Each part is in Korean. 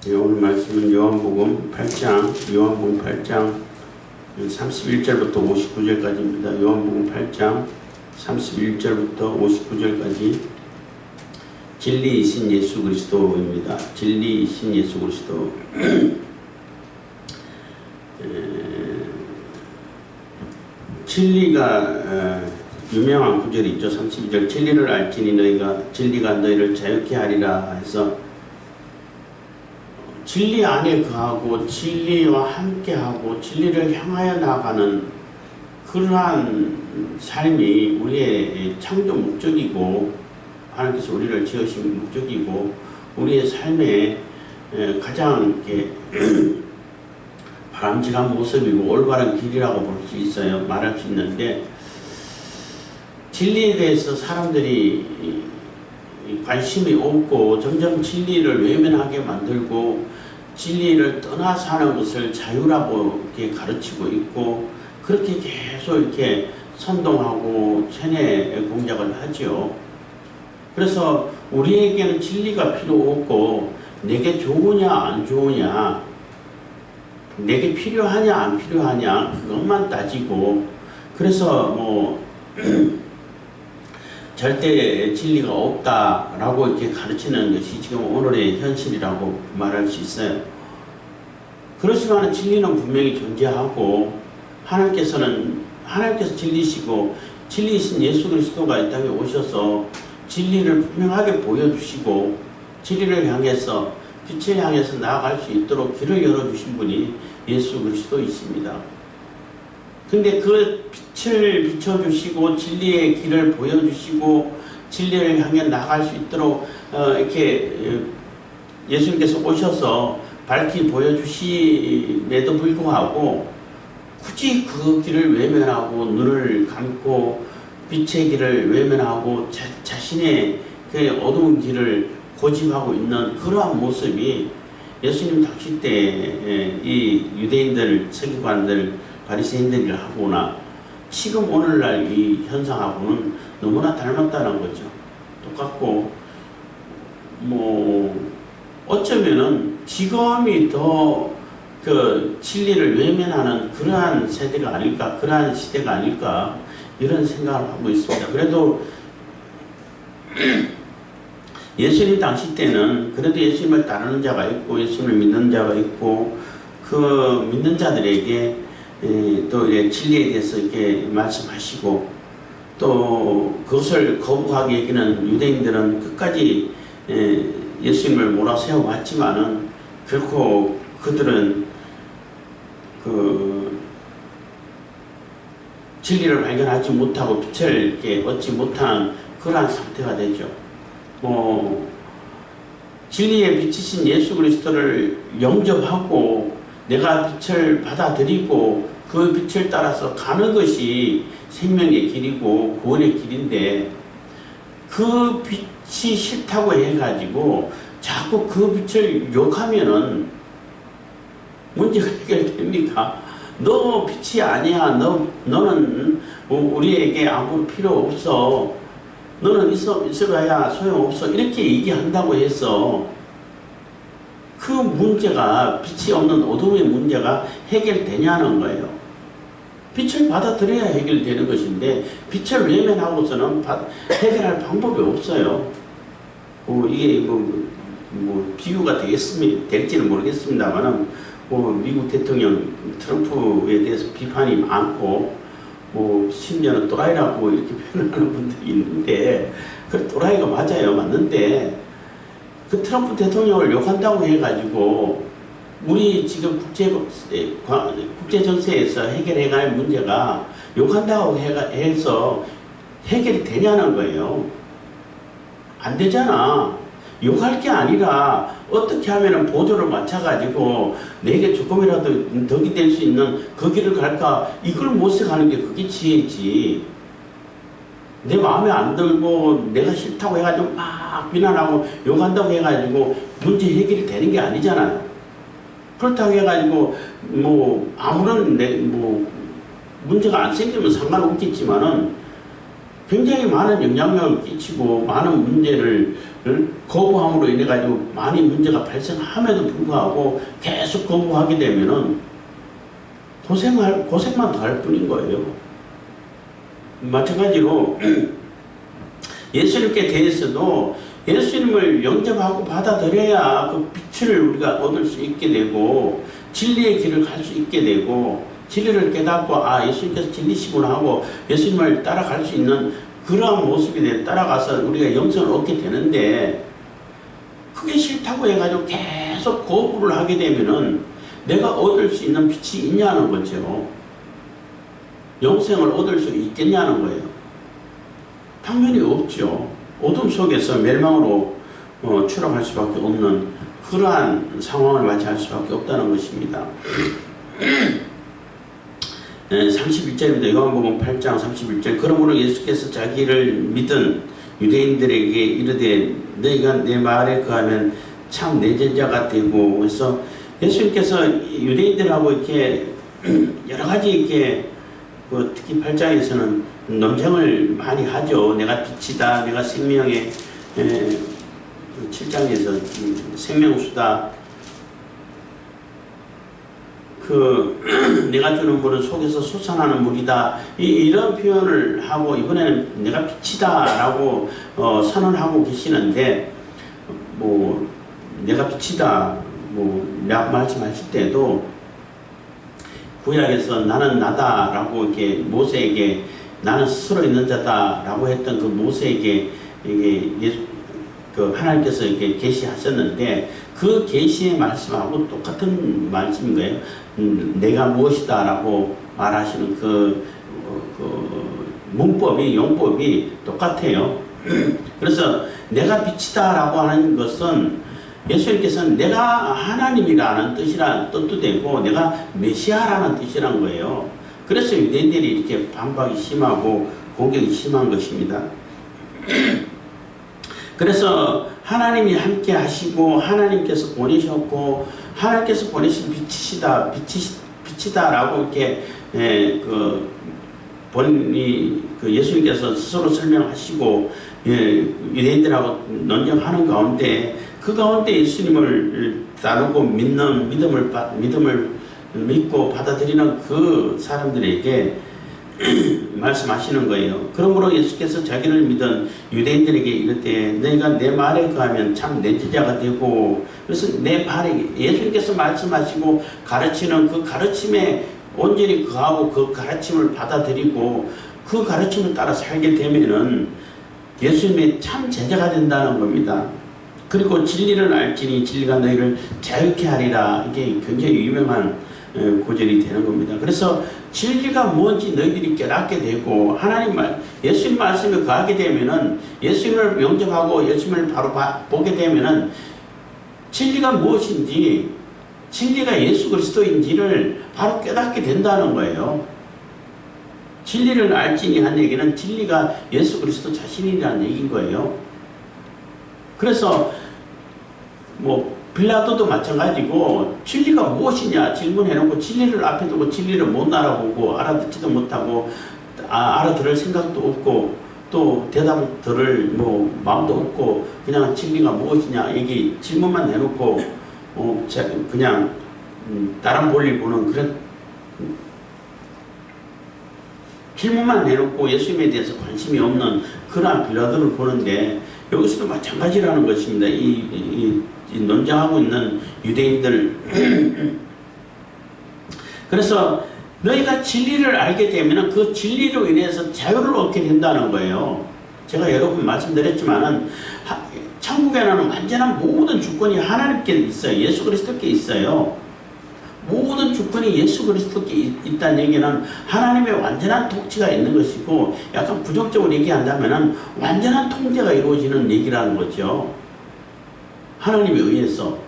오늘 말씀은 요한복음 8장 31절부터 59절까지입니다. 요한복음 8장 31절부터 59절까지 진리이신 예수 그리스도입니다. 진리이신 예수 그리스도. 진리가 유명한 구절이 있죠. 32절 진리를 알지니 진리가 너희를 자유케 하리라 해서 진리 안에 거하고 진리와 함께하고 진리를 향하여 나가는 그러한 삶이 우리의 창조 목적이고 하나님께서 우리를 지으신 목적이고 우리의 삶의 가장 이렇게 바람직한 모습이고 올바른 길이라고 볼 수 있어요. 말할 수 있는데 진리에 대해서 사람들이 관심이 없고 점점 진리를 외면하게 만들고 진리를 떠나 사는 것을 자유라고 이렇게 가르치고 있고 그렇게 계속 이렇게 선동하고 세뇌 공작을 하죠. 그래서 우리에게는 진리가 필요 없고 내게 좋으냐 안 좋으냐 내게 필요하냐 안 필요하냐 그것만 따지고 그래서 뭐 절대 진리가 없다라고 이렇게 가르치는 것이 지금 오늘의 현실이라고 말할 수 있어요. 그렇지만 진리는 분명히 존재하고 하나님께서 진리시고 진리이신 예수 그리스도가 이 땅에 오셔서 진리를 분명하게 보여주시고 진리를 향해서 빛을 향해서 나아갈 수 있도록 길을 열어주신 분이 예수 그리스도이십니다. 근데 그 빛을 비춰주시고 진리의 길을 보여주시고 진리를 향해 나갈 수 있도록 이렇게 예수님께서 오셔서 밝히 보여주심에도 불구하고 굳이 그 길을 외면하고 눈을 감고 빛의 길을 외면하고 자신의 그 어두운 길을 고집하고 있는 그러한 모습이 예수님 당시 때 이 유대인들, 서기관들, 바리새인들이 하거나 지금 오늘날 이 현상하고는 너무나 닮았다는 거죠. 똑같고 뭐 어쩌면은 지금이 더 그 진리를 외면하는 그러한 세대가 아닐까, 그러한 시대가 아닐까 이런 생각을 하고 있습니다. 그래도 예수님 당시 때는 그래도 예수님을 따르는 자가 있고 예수님을 믿는 자가 있고 그 믿는 자들에게 또 진리에 대해서 이렇게 말씀하시고 또 그것을 거부하게 여기는 유대인들은 끝까지 예수님을 몰아세워 왔지만은 결코 그들은 그 진리를 발견하지 못하고 빛을 이렇게 얻지 못한 그러한 상태가 되죠. 진리의 빛이신 예수 그리스도를 영접하고 내가 빛을 받아들이고 그 빛을 따라서 가는 것이 생명의 길이고 구원의 길인데 그 빛이 싫다고 해가지고 자꾸 그 빛을 욕하면은 문제가 해결됩니까? 너 빛이 아니야. 너는 우리에게 아무 필요 없어. 너는 있어봐야 소용없어. 이렇게 얘기한다고 해서 그 문제가 빛이 없는 어둠의 문제가 해결되냐는 거예요. 빛을 받아들여야 해결되는 것인데 빛을 외면하고서는 해결할 방법이 없어요. 이게 뭐 비유가 될지는 모르겠습니다만은 미국 대통령 트럼프에 대해서 비판이 많고 심지어는 또라이라고 이렇게 표현하는 분들이 있는데 그 또라이가 맞는데 그 트럼프 대통령을 욕한다고 해가지고 우리 지금 국제 정세에서 해결해갈 문제가 욕한다고 해서 해결이 되냐는 거예요. 안 되잖아. 욕할 게 아니라 어떻게 하면 보조를 맞춰가지고 내게 조금이라도 덕이 될 수 있는 그 길을 갈까 이걸 모색하는 게 그게 지혜지. 내 마음에 안 들고 내가 싫다고 해가지고 막 비난하고 욕한다고 해가지고 문제 해결이 되는 게 아니잖아요. 그렇다고 해가지고 아무런 문제가 안 생기면 상관없겠지만은 굉장히 많은 영향력을 끼치고 많은 문제를 거부함으로 인해 가지고 많이 문제가 발생함에도 불구하고 계속 거부하게 되면은 고생만 더 할 뿐인 거예요. 마찬가지로 예수님께 대해서도 예수님을 영접하고 받아들여야 그 빛을 우리가 얻을 수 있게 되고 진리의 길을 갈 수 있게 되고 진리를 깨닫고 아 예수님께서 진리시구나 하고 예수님을 따라갈 수 있는 그러한 모습에 따라가서 우리가 영생을 얻게 되는데 그게 싫다고 해가지고 계속 거부를 하게 되면은 내가 얻을 수 있는 빛이 있냐는 거죠. 영생을 얻을 수 있겠냐는 거예요. 당연히 없죠. 어둠 속에서 멸망으로 추락할 수밖에 없는 그러한 상황을 맞이할 수밖에 없다는 것입니다. 31절입니다. 요한복음 8장 31절. 그러므로 예수께서 자기를 믿은 유대인들에게 이르되 너희가 내 말에 거하면 참 내 제자가 되고. 그래서 예수님께서 유대인들하고 이렇게 여러 가지 이렇게 특히 8장에서는 논쟁을 많이 하죠. 내가 빛이다, 내가 생명의 7장에서 생명수다. 내가 주는 물은 속에서 솟아나는 물이다. 이런 표현을 하고 이번에는 내가 빛이다 라고 선언하고 계시는데 내가 빛이다 라고 말씀하실 때도 구약에서 나는 나다 라고 이렇게 모세에게 나는 스스로 있는 자다 라고 했던 그 모세에게 하나님께서 이렇게 계시하셨는데 그 계시의 말씀하고 똑같은 말씀인 거예요. 내가 무엇이다 라고 말하시는 그 문법이 용법이 똑같아요. 그래서 내가 빛이다 라고 하는 것은 예수님께서는 내가 하나님이라는 뜻도 되고 내가 메시아라는 뜻이란 거예요. 그래서 유대인들이 이렇게 반박이 심하고 공격이 심한 것입니다. 그래서 하나님이 함께 하시고 하나님께서 보내셨고 하나님께서 보내신 빛이다 라고 이렇게 예수님께서 스스로 설명하시고 유대인들하고 논쟁하는 가운데 그 가운데 예수님을 따르고 믿음을 믿고 받아들이는 그 사람들에게 말씀하시는 거예요. 그러므로 예수께서 자기를 믿은 유대인들에게 이르되 너희가 내 말에 거하면 참 내 제자가 되고. 그래서 내 말에 예수님께서 말씀하시고 가르치는 그 가르침에 온전히 거하고 그 가르침을 받아들이고 그 가르침을 따라 살게 되면은 예수님의 참 제자가 된다는 겁니다. 그리고 진리를 알지니 진리가 너희를 자유케 하리라. 이게 굉장히 유명한 구절이 되는 겁니다. 그래서 진리가 뭔지 너희들이 깨닫게 되고 예수님 말씀에 거하게 되면은 예수님을 영접하고 예수님을 바로 보게 되면은 진리가 무엇인지 진리가 예수 그리스도인지를 바로 깨닫게 된다는 거예요. 진리를 알지니 한 얘기는 진리가 예수 그리스도 자신이라는 얘기인 거예요. 그래서 빌라도도 마찬가지고 진리가 무엇이냐 질문해놓고 진리를 앞에 두고 진리를 못 알아보고 알아듣지도 못하고 알아들을 생각도 없고 또 대답을 들을 마음도 없고 그냥 진리가 무엇이냐 얘기 질문만 해놓고 그냥 다른 볼일 보는 그런 질문만 해놓고 예수님에 대해서 관심이 없는 그러한 빌라도를 보는데 여기서도 마찬가지라는 것입니다. 이 논쟁하고 있는 유대인들. 그래서 너희가 진리를 알게 되면 그 진리로 인해서 자유를 얻게 된다는 거예요. 제가 여러 번 말씀드렸지만은 천국에는 완전한 모든 주권이 하나님께 있어요. 예수 그리스도께 있어요. 모든 주권이 예수 그리스도께 있다는 얘기는 하나님의 완전한 통치가 있는 것이고 약간 부정적으로 얘기한다면 완전한 통제가 이루어지는 얘기라는 거죠. 하나님에 의해서.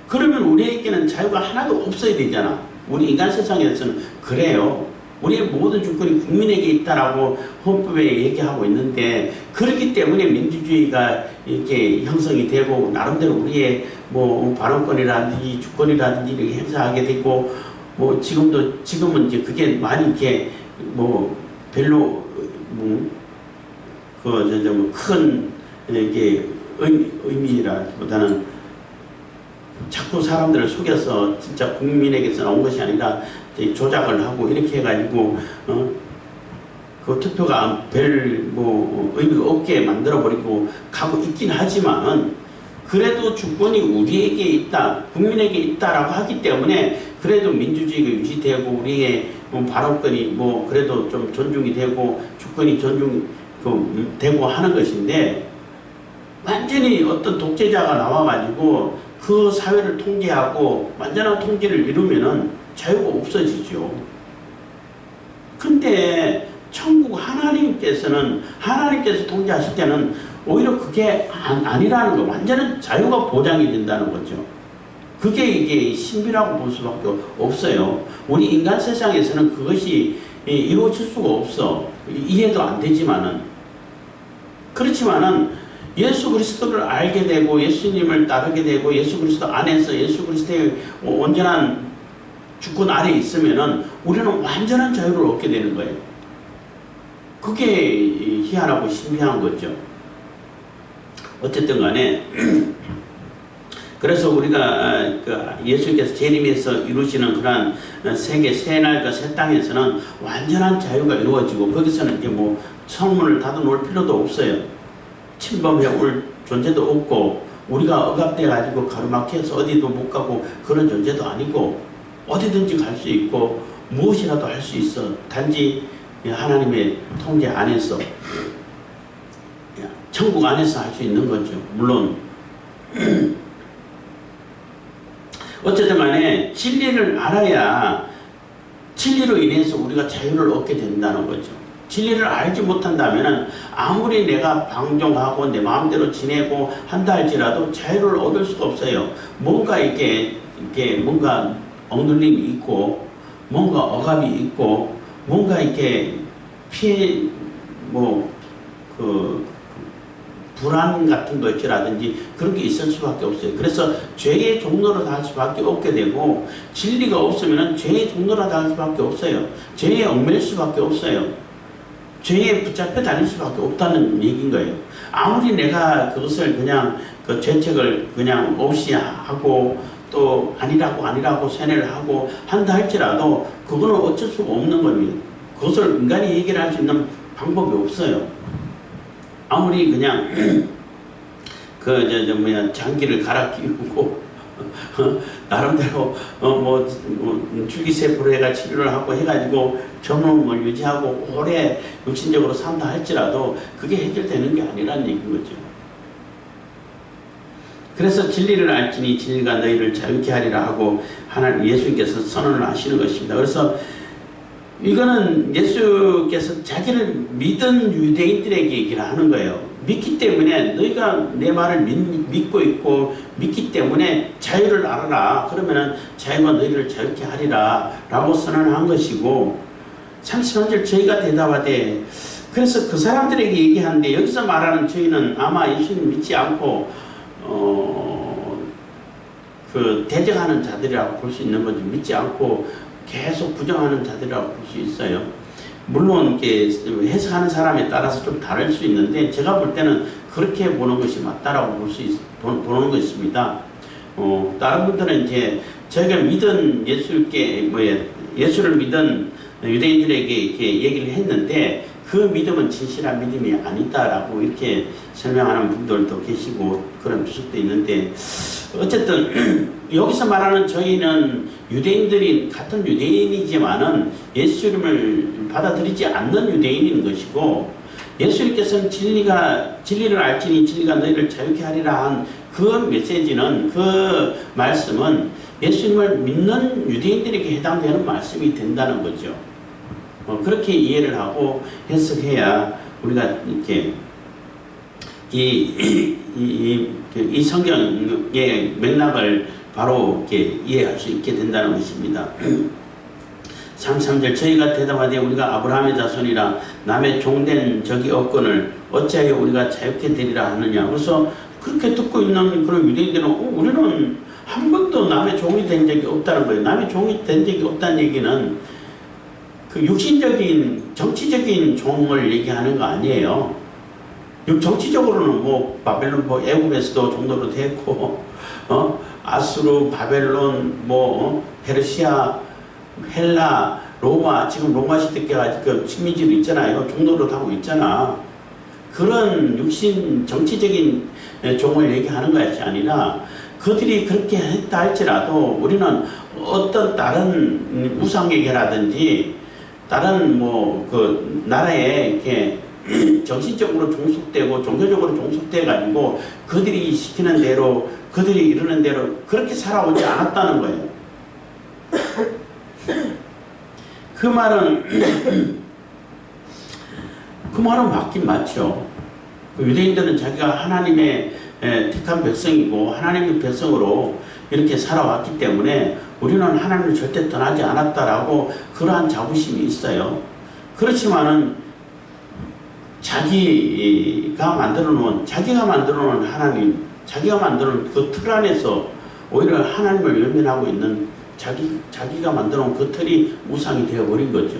그러면 우리에게는 자유가 하나도 없어야 되잖아. 우리 인간 세상에서는 그래요. 우리의 모든 주권이 국민에게 있다라고 헌법에 얘기하고 있는데 그렇기 때문에 민주주의가 이렇게 형성이 되고 나름대로 우리의 발언권이라든지 주권이라든지 이렇게 행사하게 되고 지금은 이제 그게 많이 이렇게 별로 큰 이게 의미라기보다는 자꾸 사람들을 속여서 진짜 국민에게서 나온 것이 아니라 조작을 하고 이렇게 해가지고 그 투표가 별 의미가 없게 만들어버리고 가고 있긴 하지만 그래도 주권이 우리에게 있다, 국민에게 있다라고 하기 때문에 그래도 민주주의가 유지되고 우리의 발언권이 그래도 좀 존중이 되고 주권이 존중되고 하는 것인데 완전히 어떤 독재자가 나와가지고 그 사회를 통제하고 완전한 통제를 이루면은 자유가 없어지죠. 근데 천국 하나님께서 통제하실 때는 오히려 그게 아니라는 거, 완전한 자유가 보장이 된다는 거죠. 그게 이게 신비라고 볼 수밖에 없어요. 우리 인간 세상에서는 그것이 이루어질 수가 없어. 이해도 안 되지만은. 그렇지만은 예수 그리스도를 알게 되고 예수님을 따르게 되고 예수 그리스도 안에서 예수 그리스도의 온전한 주권 아래 있으면은 우리는 완전한 자유를 얻게 되는 거예요. 그게 희한하고 신비한 거죠. 어쨌든 간에 그래서 우리가 예수님께서 재림에서 이루시는 그러한 세계 새 날과 새 땅에서는 완전한 자유가 이루어지고 거기서는 이제 성문을 닫아놓을 필요도 없어요. 침범해 올 존재도 없고 우리가 억압돼 가지고 가로막혀서 어디도 못 가고 그런 존재도 아니고 어디든지 갈 수 있고 무엇이라도 할 수 있어. 단지 하나님의 통제 안에서 천국 안에서 할 수 있는 거죠. 물론 어쨌든 간에 진리를 알아야 진리로 인해서 우리가 자유를 얻게 된다는 거죠. 진리를 알지 못한다면 아무리 내가 방종하고 내 마음대로 지내고 한다 할지라도 자유를 얻을 수가 없어요. 뭔가 이게 뭔가 억눌림이 있고 뭔가 억압이 있고 뭔가 이렇게 피해 불안 같은 것이라든지 그런 게 있을 수밖에 없어요. 그래서 죄의 종로로 닿을 수밖에 없게 되고 진리가 없으면 죄의 종로로 닿을 수밖에 없어요. 죄에 얽매일 수밖에 없어요. 죄에 붙잡혀 다닐 수밖에 없다는 얘기인 거예요. 아무리 내가 그것을 그냥 그 죄책을 그냥 없이 하고 또 아니라고 세뇌를 하고 한다 할지라도 그거는 어쩔 수가 없는 겁니다. 그것을 인간이 해결할 수 있는 방법이 없어요. 아무리 그냥 장기를 갈아 끼우고 나름대로 줄기세포로 해가 치료를 하고 해가지고 젊음을 유지하고 오래 육신적으로 산다 할지라도 그게 해결되는 게 아니라는 얘기인 거죠. 그래서 진리를 알지니 진리가 너희를 자유케 하리라 하고 하나님 예수님께서 선언을 하시는 것입니다. 그래서 이거는 예수께서 자기를 믿은 유대인들에게 얘기를 하는 거예요. 믿기 때문에 너희가 내 말을 믿고 있고 믿기 때문에 자유를 알아라. 그러면은 자유가 너희를 자유케 하리라 라고 선언한 것이고 33절 저희가 대답하되 그래서 그 사람들에게 얘기하는데 여기서 말하는 저희는 아마 예수님 믿지 않고 대적하는 자들이라고 볼 수 있는 거죠. 믿지 않고 계속 부정하는 자들이라고 볼 수 있어요. 물론 이렇게 해석하는 사람에 따라서 좀 다를 수 있는데 제가 볼 때는 그렇게 보는 것이 맞다라고 보는 것입니다. 다른 분들은 이제 저희가 믿은 예수를 믿은 유대인들에게 이렇게 얘기를 했는데 그 믿음은 진실한 믿음이 아니다라고 이렇게 설명하는 분들도 계시고 그런 주석도 있는데 어쨌든 여기서 말하는 저희는 유대인들이 같은 유대인이지만은 예수님을 받아들이지 않는 유대인인 것이고 예수님께서는 진리를 알지니 진리가 너희를 자유케 하리라 한 그 메시지는 그 말씀은 예수님을 믿는 유대인들에게 해당되는 말씀이 된다는 거죠. 그렇게 이해를 하고 해석해야 우리가 이렇게 이 성경의 맥락을 바로 이렇게 이해할 수 있게 된다는 것입니다. 33절 저희가 대답하되 우리가 아브라함의 자손이라 남의 종된 적이 없거늘 어찌하여 우리가 자유케 되리라 하느냐. 그래서 그렇게 듣고 있는 그런 유대인들은 우리는 한 번도 남의 종이 된 적이 없다는 거예요. 남의 종이 된 적이 없다는 얘기는 그 육신적인 정치적인 종을 얘기하는 거 아니에요. 정치적으로는 뭐 바벨론 뭐 애굽에서도 종로로 됐고 아수르, 바벨론, 페르시아, 헬라, 로마, 지금 로마 시대까지 그 식민지도 있잖아요. 종로로 하고 있잖아. 그런 육신 정치적인 종을 얘기하는 것이 아니라 그들이 그렇게 했다 할지라도 우리는 어떤 다른 우상에게라든지 다른 그 나라에 이렇게 정신적으로 종속되고 종교적으로 종속돼 가지고 그들이 시키는 대로 그들이 이러는 대로 그렇게 살아오지 않았다는 거예요. 그 말은 맞긴 맞죠. 유대인들은 자기가 하나님의 택한 백성이고 하나님의 백성으로 이렇게 살아왔기 때문에 우리는 하나님을 절대 떠나지 않았다라고 그러한 자부심이 있어요. 그렇지만은 자기가 만들어 놓은 하나님, 자기가 만들어 놓은 그 틀 안에서 오히려 하나님을 외면하고 있는 자기가 만들어 놓은 그 틀이 우상이 되어버린 거죠.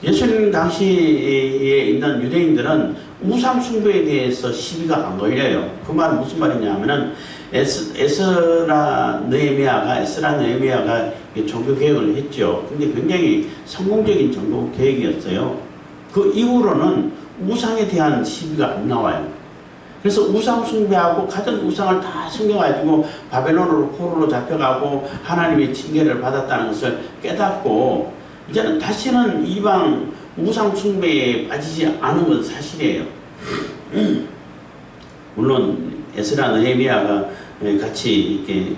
예수님 당시에 있는 유대인들은 우상 숭배에 대해서 시비가 안 걸려요. 그 말은 무슨 말이냐면은 에스라 느헤미야가 종교 개혁을 했죠. 근데 굉장히 성공적인 종교 개혁이었어요. 그 이후로는 우상에 대한 시비가 안 나와요. 그래서 우상 숭배하고 가진 우상을 다 숨겨가지고 바벨론으로 포로로 잡혀가고 하나님의 징계를 받았다는 것을 깨닫고 이제는 다시는 이방 우상 숭배에 빠지지 않은 건 사실이에요. 물론 에스라 느헤미야가 같이 이렇게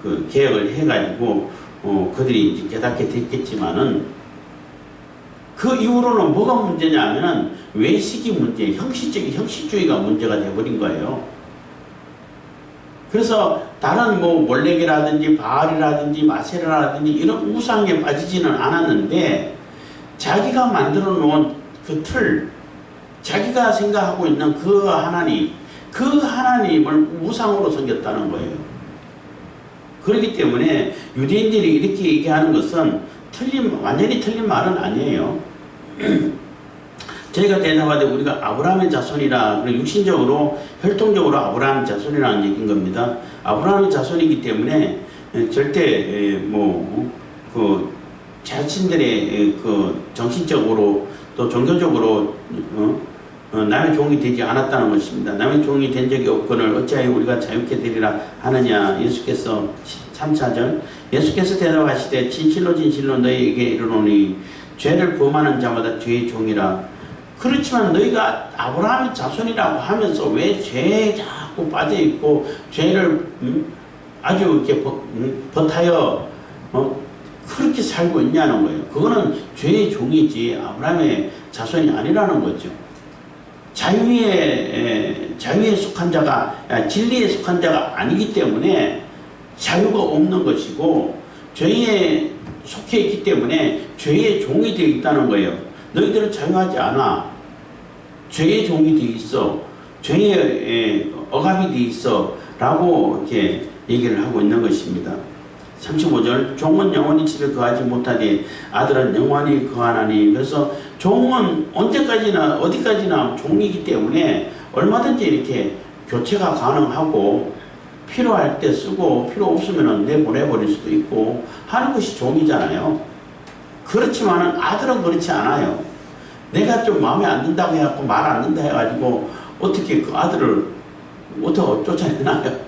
그 개혁을 해가지고 그들이 이제 깨닫게 됐겠지만은 그 이후로는 뭐가 문제냐면은 외식이 문제, 형식주의가 문제가 되어버린 거예요. 그래서 다른 몰렉이라든지 바알이라든지 마세라라든지 이런 우상에 빠지지는 않았는데 자기가 만들어 놓은 그 틀, 자기가 생각하고 있는 그 하나님을 우상으로 섬겼다는 거예요. 그렇기 때문에 유대인들이 이렇게 얘기하는 것은 완전히 틀린 말은 아니에요. 저희가 대답하되 우리가 아브라함의 자손이라, 육신적으로 혈통적으로 아브라함의 자손이라는 얘기인 겁니다. 아브라함의 자손이기 때문에 절대 그 자신들의 그 정신적으로 또 종교적으로 남의 종이 되지 않았다는 것입니다. 남의 종이 된 적이 없거늘 어찌하여 우리가 자유케 되리라 하느냐. 예수께서 3절 예수께서 대답하시되 진실로 너희에게 이르노니 죄를 범하는 자마다 죄의 종이라. 그렇지만 너희가 아브라함의 자손이라고 하면서 왜 죄에 자꾸 빠져있고 죄를 아주 이렇게 버타여 그렇게 살고 있냐는 거예요. 그거는 죄의 종이지 아브라함의 자손이 아니라는 거죠. 자유에 속한 자가, 진리에 속한 자가 아니기 때문에 자유가 없는 것이고 죄에 속해 있기 때문에 죄의 종이 되어 있다는 거예요. 너희들은 자유하지 않아. 죄의 종이 되어 있어. 죄의 억압이 되어 있어. 라고 이렇게 얘기를 하고 있는 것입니다. 35절 종은 영원히 집에 거하지 못하되 아들은 영원히 거하나니. 그래서 종은 언제까지나 어디까지나 종이기 때문에 얼마든지 이렇게 교체가 가능하고 필요할 때 쓰고 필요 없으면 내보내버릴 수도 있고 하는 것이 종이잖아요. 그렇지만은 아들은 그렇지 않아요. 내가 좀 마음에 안 든다고 해갖고 말 안 듣는다 해가지고 어떻게 그 아들을 어떻게 쫓아내나요?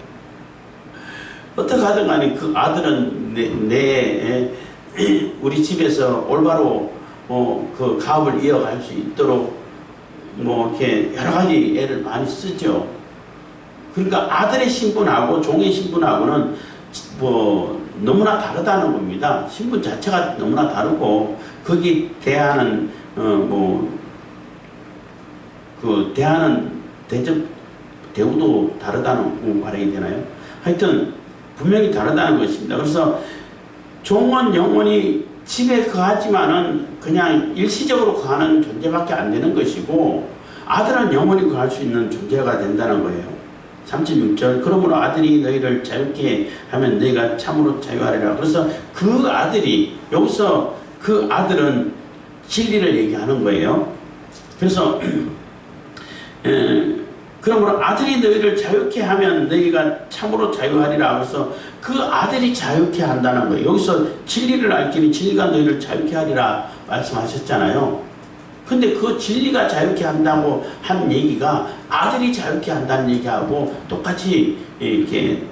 어떻게 하든 간에 그 아들은 우리 집에서 올바로 그 가업을 이어갈 수 있도록 이렇게 여러 가지 애를 많이 쓰죠. 그러니까 아들의 신분하고 종의 신분하고는 너무나 다르다는 겁니다. 신분 자체가 너무나 다르고 거기 대하는 대우도 다르다는 말이 되나요? 하여튼 분명히 다르다는 것입니다. 그래서 종은 영원히 집에 거하지만은 그냥 일시적으로 거하는 존재밖에 안 되는 것이고 아들은 영원히 거할 수 있는 존재가 된다는 거예요. 36절 그러므로 아들이 너희를 자유케 하면 너희가 참으로 자유하리라. 그래서 그 아들이 여기서 그 아들은 진리를 얘기하는 거예요. 그래서 그러므로 아들이 너희를 자유케 하면 너희가 참으로 자유하리라. 그래서 그 아들이 자유케 한다는 거예요. 여기서 진리를 알기니 진리가 너희를 자유케 하리라 말씀하셨잖아요. 근데 그 진리가 자유케 한다고 한 얘기가 아들이 자유케 한다는 얘기하고 똑같이 이렇게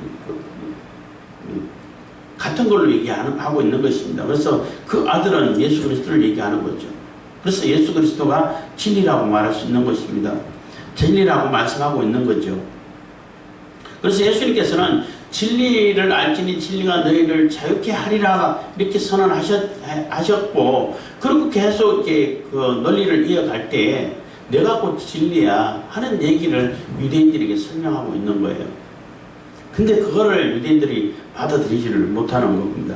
같은 걸로 얘기하고 있는 것입니다. 그래서 그 아들은 예수 그리스도를 얘기하는 거죠. 그래서 예수 그리스도가 진리라고 말할 수 있는 것입니다. 진리라고 말씀하고 있는 거죠. 그래서 예수님께서는 진리를 알지니 진리가 너희를 자유케 하리라 이렇게 선언하셨고, 그리고 계속 이렇게 그 논리를 이어갈 때 내가 곧 진리야 하는 얘기를 유대인들에게 설명하고 있는 거예요. 근데 그거를 유대인들이 받아들이지를 못하는 겁니다.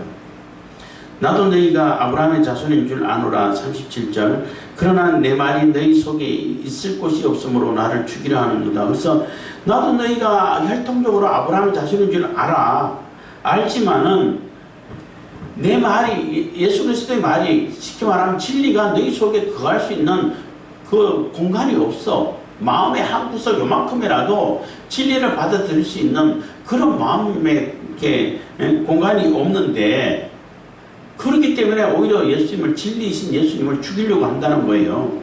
나도 너희가 아브라함의 자손인 줄 아노라. 37절. 그러나 내 말이 너희 속에 있을 곳이 없으므로 나를 죽이려 하는도다. 그래서 나도 너희가 혈통적으로 아브라함의 자손인 줄 알아. 알지만은 내 말이, 예수 그리스도의 말이 쉽게 말하면 진리가 너희 속에 거할 수 있는 그 공간이 없어. 마음의 한 구석 요만큼이라도 진리를 받아들일 수 있는 그런 마음의 공간이 없는데, 그렇기 때문에 오히려 예수님을, 진리이신 예수님을 죽이려고 한다는 거예요.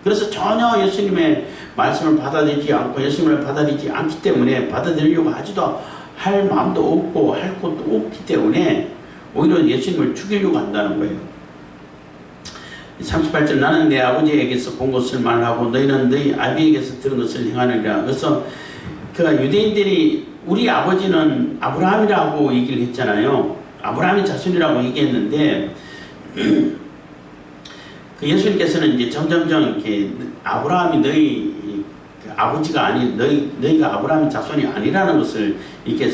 그래서 전혀 예수님의 말씀을 받아들이지 않고 예수님을 받아들이지 않기 때문에, 받아들이려고 하지도 할 마음도 없고 할 것도 없기 때문에 오히려 예수님을 죽이려고 한다는 거예요. 38절. 나는 내 아버지에게서 본 것을 말하고 너희는 너희 아비에게서 들은 것을 행하느니라. 그래서 그 유대인들이 우리 아버지는 아브라함이라고 얘기를 했잖아요. 아브라함의 자손이라고 얘기했는데, 그 예수님께서는 이제 점점점 이렇게 아브라함이 너희 아버지가 아니, 너희가 아브라함의 자손이 아니라는 것을 이렇게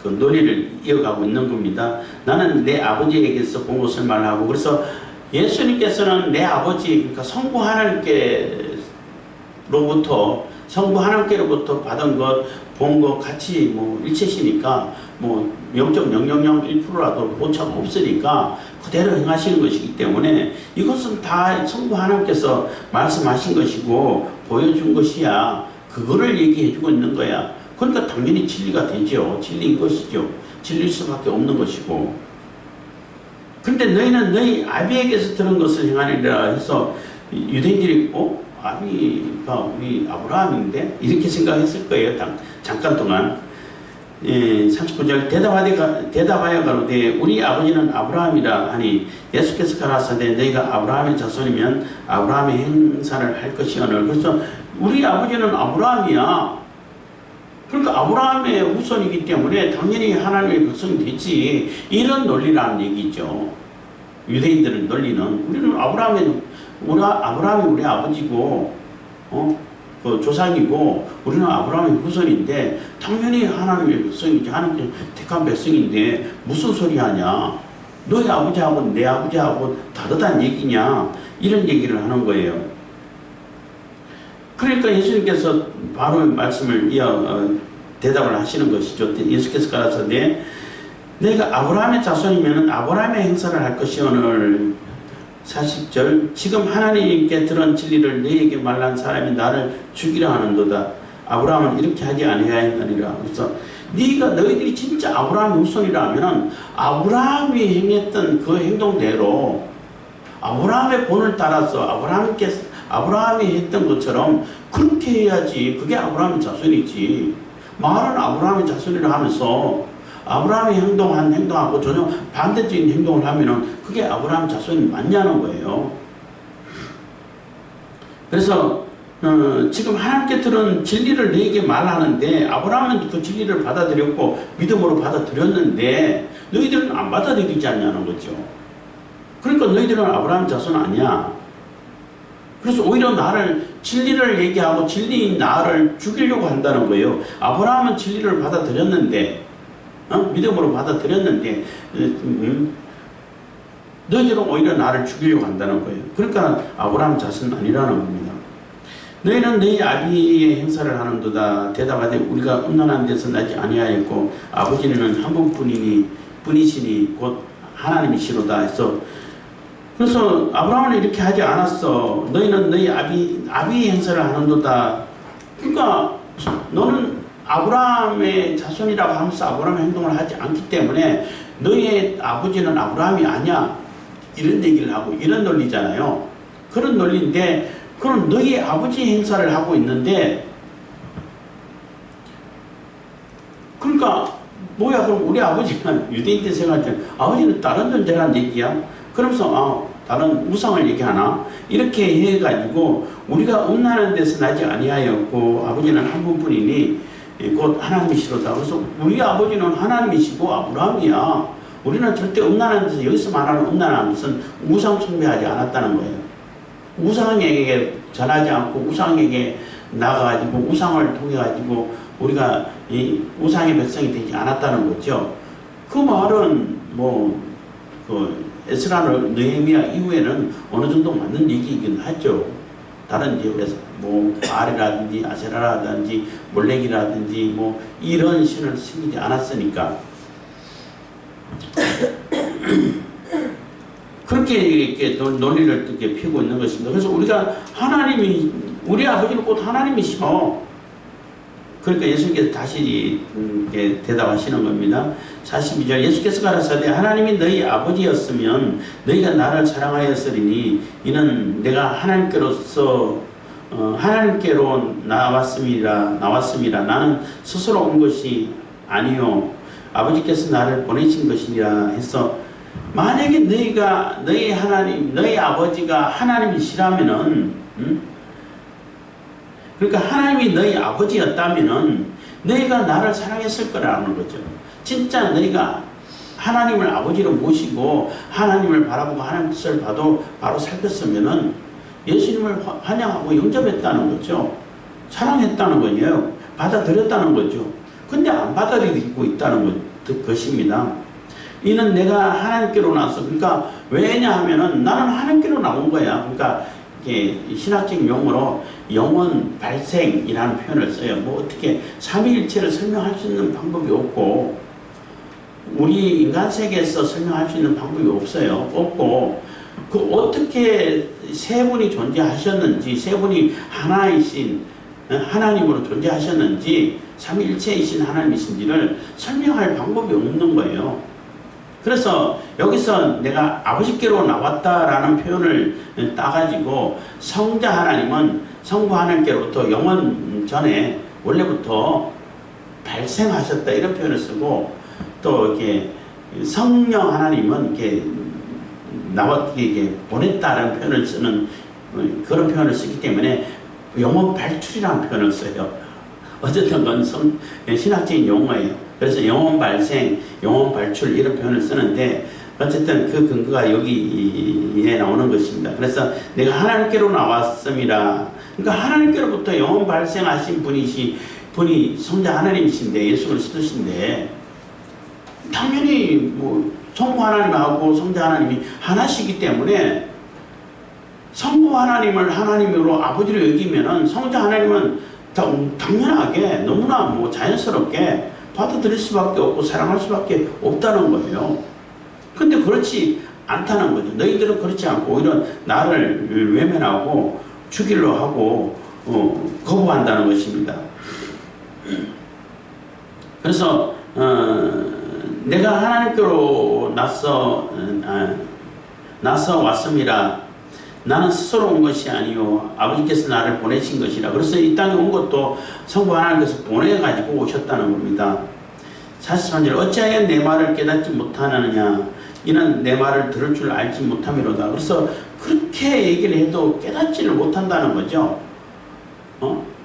그 논리를 이어가고 있는 겁니다. 나는 내 아버지에게서 본 것을 말하고, 그래서 예수님께서는 내 아버지, 그러니까 성부 하나님께로부터 받은 것, 본 것 같이 뭐 일체시니까 뭐 0.0001%라도 오차가 없으니까 그대로 행하시는 것이기 때문에 이것은 다 성부 하나님께서 말씀하신 것이고 보여준 것이야. 그거를 얘기해 주고 있는 거야. 그러니까 당연히 진리가 되죠. 진리인 것이죠. 진리일 수밖에 없는 것이고. 근데 너희는 너희 아비에게서 들은 것을 행하리라 해서 유대인들이 아비가 우리 아브라함인데? 이렇게 생각했을 거예요. 잠깐 동안. 39절. 대답하여 가로되 우리 아버지는 아브라함이라 하니 예수께서 가라사대 너희가 아브라함의 자손이면 아브라함의 행사를 할 것이오늘. 그래서 우리 아버지는 아브라함이야. 그러니까 아브라함의 후손이기 때문에 당연히 하나님의 백성이 되지. 이런 논리라는 얘기죠. 유대인들의 논리는 우리는 아브라함이 우리 아버지고 그 조상이고 우리는 아브라함의 후손인데 당연히 하나님의 백성이지. 하나님의 택한 백성인데 무슨 소리 하냐. 너희 아버지하고 내 아버지하고 다르다는 얘기냐. 이런 얘기를 하는 거예요. 그러니까 예수님께서 바로 말씀을 대답을 하시는 것이죠. 예수께서 가라사대 내가 아브라함의 자손이면 아브라함의 행사를 할 것이오늘. 40절. 지금 하나님께 들은 진리를 너희에게 말한 사람이 나를 죽이려 하는도다. 아브라함은 이렇게 하지 아니하였느니라. 그래서 너희들이 진짜 아브라함의 후손이라 하면은 아브라함이 행했던 그 행동대로 아브라함의 본을 따라서 아브라함이 했던 것처럼 그렇게 해야지. 그게 아브라함의 자손이지. 말은 아브라함의 자손이라 하면서 아브라함이 행동하고 전혀 반대적인 행동을 하면은 그게 아브라함 자손이 맞냐는 거예요. 그래서 지금 하나님께 들은 진리를 너에게 말하는데 아브라함은 그 진리를 받아들였고 믿음으로 받아들였는데 너희들은 안 받아들이지 않냐는 거죠. 그러니까 너희들은 아브라함 자손 아니야. 그래서 오히려 진리를 얘기하고 진리인 나를 죽이려고 한다는 거예요. 아브라함은 진리를 받아들였는데 믿음으로 받아들였는데 너희들은 오히려 나를 죽이려고 한다는 거예요. 그러니까 아브라함 자손은 아니라는 겁니다. 너희는 너희 아비의 행사를 하는도다. 대답하되 우리가 음란한 데서 나지 아니하였고 아버지는 한 분뿐이시니 곧 하나님이시로다 해서 그래서 아브라함은 이렇게 하지 않았어. 너희는 너희 아비 행세를 하는도다. 그러니까 너는 아브라함의 자손이라고 하면서 아브라함의 행동을 하지 않기 때문에 너희의 아버지는 아브라함이 아니야. 이런 얘기를 하고 이런 논리잖아요. 그런 논리인데 그럼 너희의 아버지 행사를 하고 있는데 그러니까 뭐야 그럼 우리 아버지는 유대인 때 생각할 때 아버지는 다른 존재란 얘기야? 그러면서 다른 우상을 얘기하나? 이렇게 해가지고 우리가 음란한 데서 나지 아니하였고 아버지는 한 분뿐이니 곧 하나님이시로다. 그래서 우리 아버지는 하나님이시고 아브라함이야. 우리는 절대 음란한 데서 여기서 말하는 음란한 것은 우상 숭배하지 않았다는 거예요. 우상에게 전하지 않고 우상에게 나가가지고 우상을 통해가지고 우리가 이 우상의 백성이 되지 않았다는 거죠. 그 말은 에스라 느헤미야 이후에는 어느 정도 맞는 얘기이긴 하죠. 다른 지역에서 바알이라든지 아세라라든지 몰렉이라든지 이런 신을 섬기지 않았으니까 그렇게 이렇게 논리를 이렇게 펴고 있는 것입니다. 그래서 우리가 우리 아버지는 곧 하나님이시오. 그러니까 예수님께서 다시 이렇게 대답하시는 겁니다. 42절 예수께서 가라사대 하나님이 너희 아버지였으면 너희가 나를 사랑하였으리니 이는 내가 하나님께로 나왔음이라 나는 스스로 온 것이 아니요 아버지께서 나를 보내신 것이라 해서 만약에 너희 아버지가 하나님이시라면은 그러니까 하나님이 너희 아버지였다면은 너희가 나를 사랑했을 거라는 거죠. 진짜 너희가 하나님을 아버지로 모시고 하나님을 바라보고 하나님 뜻을 바로 살폈으면은 예수님을 환영하고 영접했다는 거죠. 사랑했다는 거예요. 받아들였다는 거죠. 근데 안 받아들이고 있다는 것입니다. 이는 내가 하나님께로 나왔어. 그러니까 왜냐하면은 나는 하나님께로 나온 거야. 그러니까 신학적 용어로 영원 발생이라는 표현을 써요. 어떻게 삼위일체를 설명할 수 있는 방법이 없고 우리 인간 세계에서 설명할 수 있는 방법이 없고 어떻게 세 분이 존재하셨는지 세 분이 하나이신 하나님으로 존재하셨는지 삼위일체이신 하나님이신지를 설명할 방법이 없는 거예요. 그래서 여기서 내가 아버지께로 나왔다라는 표현을 따가지고 성자 하나님은 성부 하나님께로부터 영원 전에 원래부터 발생하셨다 이런 표현을 쓰고 또 이렇게 성령 하나님은 이렇게 보냈다라는 표현을 쓰는 그런 표현을 쓰기 때문에 영원 발출이라는 표현을 써요. 어쨌든 그건 신학적인 용어예요. 그래서 영원 발생, 영원 발출 이런 표현을 쓰는데 어쨌든 그 근거가 여기에 나오는 것입니다. 그래서 내가 하나님께로 나왔음이라. 그러니까 하나님께로부터 영원 발생하신 분이 성자 하나님이신데 예수 그리스도신데 당연히 성부 하나님하고 성자 하나님이 하나시기 때문에 성부 하나님을 하나님으로 아버지로 여기면은 성자 하나님은 당연하게 너무나 자연스럽게 받아들일 수밖에 없고 사랑할 수밖에 없다는 거예요. 근데 그렇지 않다는 거죠. 너희들은 그렇지 않고 오히려 나를 외면하고 죽이려 하고 거부한다는 것입니다. 그래서 내가 하나님께로 나서 왔음이라. 나는 스스로 온 것이 아니요 아버지께서 나를 보내신 것이라. 그래서 이 땅에 온 것도 성부 하나님께서 보내가지고 오셨다는 겁니다. 43절 어찌하여 내 말을 깨닫지 못하느냐 이는 내 말을 들을 줄 알지 못함이로다. 그래서 그렇게 얘기를 해도 깨닫지를 못한다는 거죠.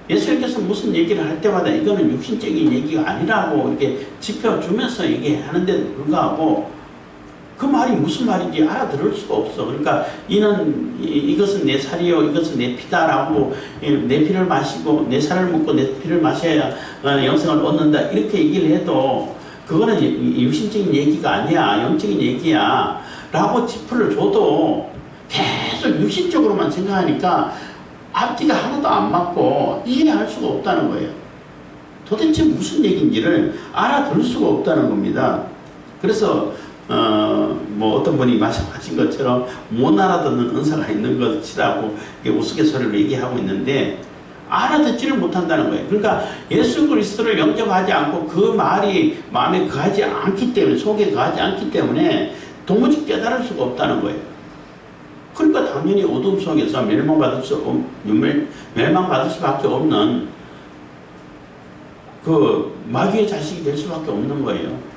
예수님께서 무슨 얘기를 할 때마다 이거는 육신적인 얘기가 아니라고 이렇게 짚어주면서 얘기하는데도 불구하고 그 말이 무슨 말인지 알아들을 수가 없어. 그러니까 이것은 내 살이요 이것은 내 피다라고 내 피를 마시고 내 살을 먹고 내 피를 마셔야 영생을 얻는다 이렇게 얘기를 해도 그거는 육신적인 얘기가 아니야 영적인 얘기야 라고 짚어를 줘도 계속 육신적으로만 생각하니까 앞뒤가 하나도 안 맞고 이해할 수가 없다는 거예요. 도대체 무슨 얘기인지를 알아들을 수가 없다는 겁니다. 그래서 뭐 어떤 분이 말씀하신 것처럼 못 알아듣는 은사가 있는 것이라고 우스갯소리로 얘기하고 있는데 알아듣지를 못한다는 거예요. 그러니까 예수 그리스도를 영접하지 않고 그 말이 마음에 거하지 않기 때문에, 속에 거하지 않기 때문에 도무지 깨달을 수가 없다는 거예요. 그러니까 당연히 어둠 속에서 멸망받을 수밖에 없는 그 마귀의 자식이 될 수밖에 없는 거예요.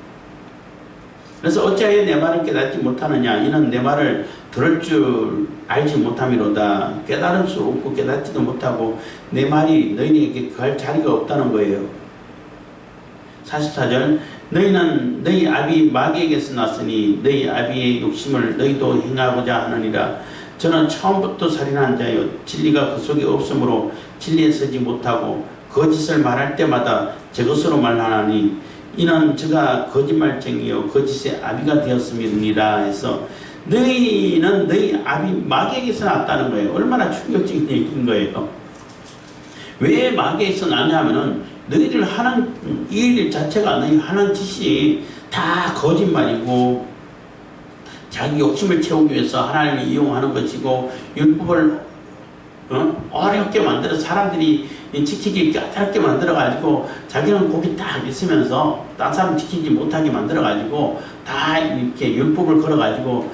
그래서 어찌하여 내 말을 깨닫지 못하느냐, 이는 내 말을 들을 줄 알지 못함이로다. 깨달을 수 없고 깨닫지도 못하고 내 말이 너희에게 갈 자리가 없다는 거예요. 44절, 너희는 너희 아비 마귀에게서 났으니 너희 아비의 욕심을 너희도 행하고자 하느니라. 저는 처음부터 살인한 자여, 진리가 그 속에 없으므로 진리에 서지 못하고 거짓을 말할 때마다 제 것으로 말하나니 이는 저가 거짓말쟁이요 거짓의 아비가 되었음이니라 해서 너희는 너희 아비 마귀에게서 났다는 거예요. 얼마나 충격적인 얘기인 거예요. 왜 마귀에게서 나냐면은 너희들 하는 일 자체가, 너희 하는 짓이 다 거짓말이고 자기 욕심을 채우기 위해서 하나님을 이용하는 것이고 율법을 어렵게 만들어 사람들이 지키기 까다롭게 만들어가지고 자기는 거기 딱 있으면서 딴 사람 지키지 못하게 만들어가지고 다 이렇게 율법을 걸어가지고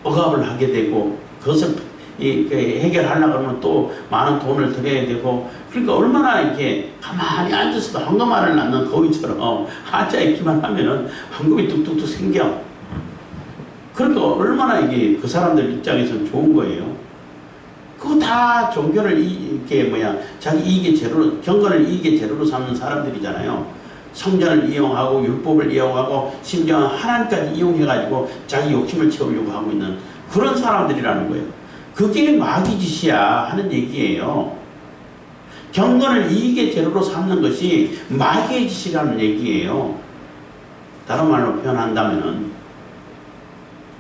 억압을 하게 되고 그것을 해결하려고 하면 또 많은 돈을 들여야 되고, 그러니까 얼마나 이렇게 가만히 앉아서도 황금알을 낳는 거위처럼 앉아있기만 하면은 황금이 뚝뚝뚝 생겨. 그러니까 얼마나 이게 그 사람들 입장에서는 좋은 거예요. 그거 다 종교를 자기 이익의 재료로, 경건을 이익의 재료로 삼는 사람들이잖아요. 성전을 이용하고 율법을 이용하고 심지어 하나님까지 이용해가지고 자기 욕심을 채우려고 하고 있는 그런 사람들이라는 거예요. 그게 마귀 짓이야 하는 얘기예요. 경건을 이익의 재료로 삼는 것이 마귀의 짓이라는 얘기예요. 다른 말로 표현한다면은.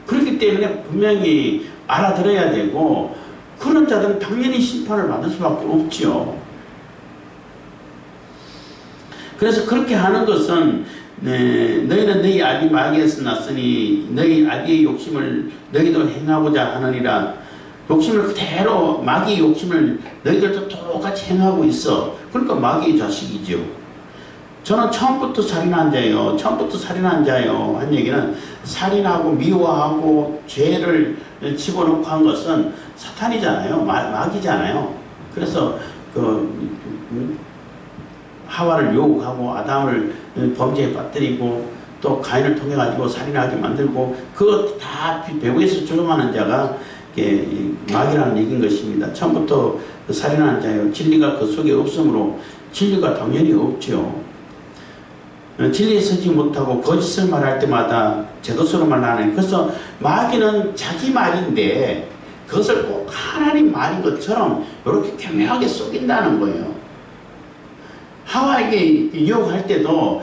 그렇기 때문에 분명히 알아들어야 되고, 그런 자들은 당연히 심판을 받을 수밖에 없지요. 그래서 그렇게 하는 것은 너희는 너희 아비 마귀에서 났으니 너희 아비의 욕심을 너희도 행하고자 하느니라. 욕심을 그대로, 마귀의 욕심을 너희들도 똑같이 행하고 있어. 그러니까 마귀의 자식이죠. 저는 처음부터 살인한 자예요. 처음부터 살인한 자예요. 한 얘기는 살인하고 미워하고 죄를 집어넣고 한 것은 사탄이잖아요. 마귀잖아요. 그래서 하와를 유혹하고 아담을 범죄에 빠뜨리고 또 가인을 통해 가지고 살인하게 만들고 그것 다 배후에서 조종하는 자가 마귀라는 얘기인 것입니다. 처음부터 살인한 자예요. 진리가 그 속에 없으므로, 진리가 당연히 없죠. 진리에 서지 못하고 거짓을 말할 때마다 제 것으로 말하는, 그래서 마귀는 자기 말인데 그것을 꼭 하나님 말인 것처럼 이렇게 교묘하게 속인다는 거예요. 하와에게 유혹할 때도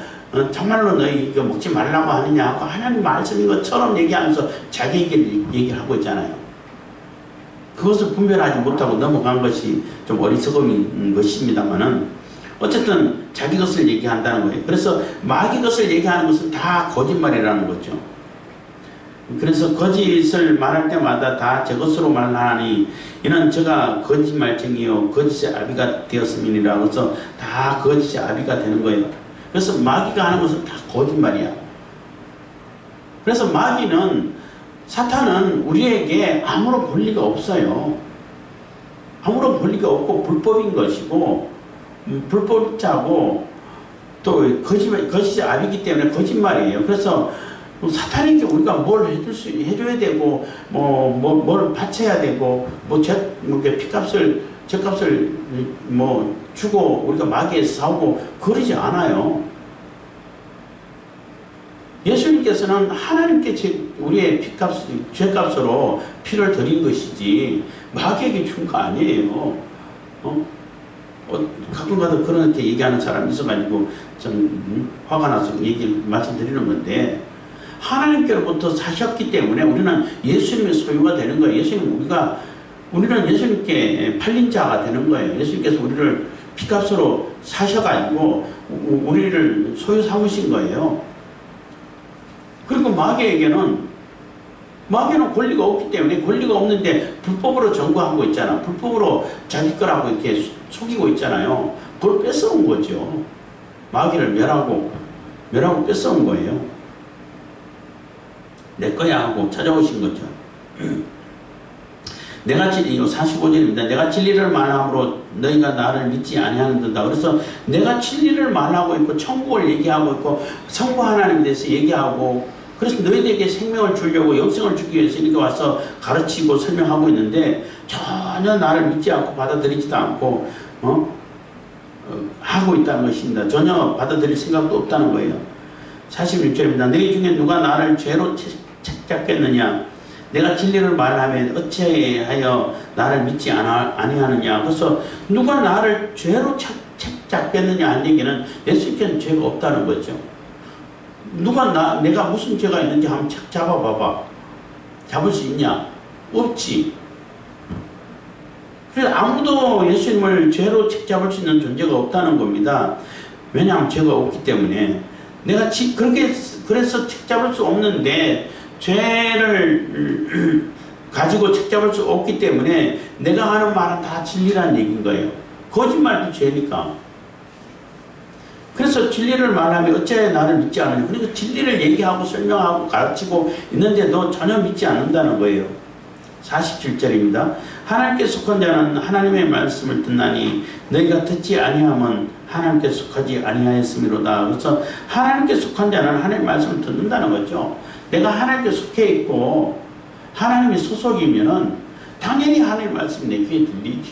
정말로 너희 이거 먹지 말라고 하느냐 하고 하나님 말씀인 것처럼 얘기하면서 자기에게 얘기하고 있잖아요. 그것을 분별하지 못하고 넘어간 것이 좀 어리석음인 것입니다만은 어쨌든 자기 것을 얘기한다는 거예요. 그래서 마귀 것을 얘기하는 것은 다 거짓말이라는 거죠. 그래서 거짓을 말할 때마다 다 제 것으로 말하니 이는 저가 거짓말쟁이요 거짓의 아비가 되었음이니라. 그래서 다 거짓의 아비가 되는 거예요. 그래서 마귀가 하는 것은 다 거짓말이야. 그래서 마귀는, 사탄은 우리에게 아무런 권리가 없어요. 아무런 권리가 없고 불법인 것이고 불법자고 또 거짓의 아비이기 때문에 거짓말이에요. 그래서 사탄에게 우리가 뭘 해줘야 되고 뭘 바쳐야 되고 핏값을 죗값을 주고 우리가 마귀에서 사오고 그러지 않아요. 예수님께서는 하나님께 우리의 죗값으로 피를 드린 것이지 마귀에게 준 거 아니에요. 가끔가다 그렇게 얘기하는 사람이 있어가지고 좀 화가 나서 말씀드리는 건데, 하나님께로부터 사셨기 때문에 우리는 예수님의 소유가 되는 거예요. 우리는 예수님께 팔린 자가 되는 거예요. 예수님께서 우리를 피값으로 사셔가지고 우리를 소유 삼으신 거예요. 그리고 마귀는 권리가 없기 때문에 권리가 없는데 불법으로 정거하고 있잖아. 불법으로 자기 거라고 이렇게 속이고 있잖아요. 그걸 뺏어온 거죠. 마귀를 멸하고 뺏어온 거예요. 내 거야 하고 찾아오신 거죠. 내가 45절입니다. 내가 진리를 말함으로 너희가 나를 믿지 아니하는도다. 그래서 내가 진리를 말하고 있고 천국을 얘기하고 있고 성부 하나님에 대해서 얘기하고 그래서 너희들에게 생명을 주려고 영생을 주기 위해서 이렇게 와서 가르치고 설명하고 있는데 전혀 나를 믿지 않고 받아들이지도 않고 하고 있다는 것입니다. 전혀 받아들일 생각도 없다는 거예요. 46절입니다. 너희 중에 누가 나를 죄로 책잡겠느냐? 내가 진리를 말하면 어찌하여 나를 믿지 아니하느냐? 그래서 누가 나를 죄로 책잡겠느냐 한 얘기는 예수님께는 죄가 없다는 거죠. 내가 무슨 죄가 있는지 한번 착 잡아봐봐. 잡을 수 있냐? 없지. 그래서 아무도 예수님을 죄로 책잡을 수 있는 존재가 없다는 겁니다. 왜냐하면 죄가 없기 때문에. 내가 그래서 책잡을 수 없는데 죄를 가지고 책잡을 수 없기 때문에 내가 하는 말은 다 진리라는 얘기인 거예요. 거짓말도 죄니까. 그래서 진리를 말하면 어찌하여 나를 믿지 않느냐. 그러니까 진리를 얘기하고 설명하고 가르치고 있는데도 전혀 믿지 않는다는 거예요. 47절입니다. 하나님께 속한 자는 하나님의 말씀을 듣나니 너희가 듣지 아니하면 하나님께 속하지 아니하였음이로다. 그래서 하나님께 속한 자는 하나님의 말씀을 듣는다는 거죠. 내가 하나님께 속해 있고 하나님의 소속이면은 당연히 하나님의 말씀이 내 귀에 들리죠.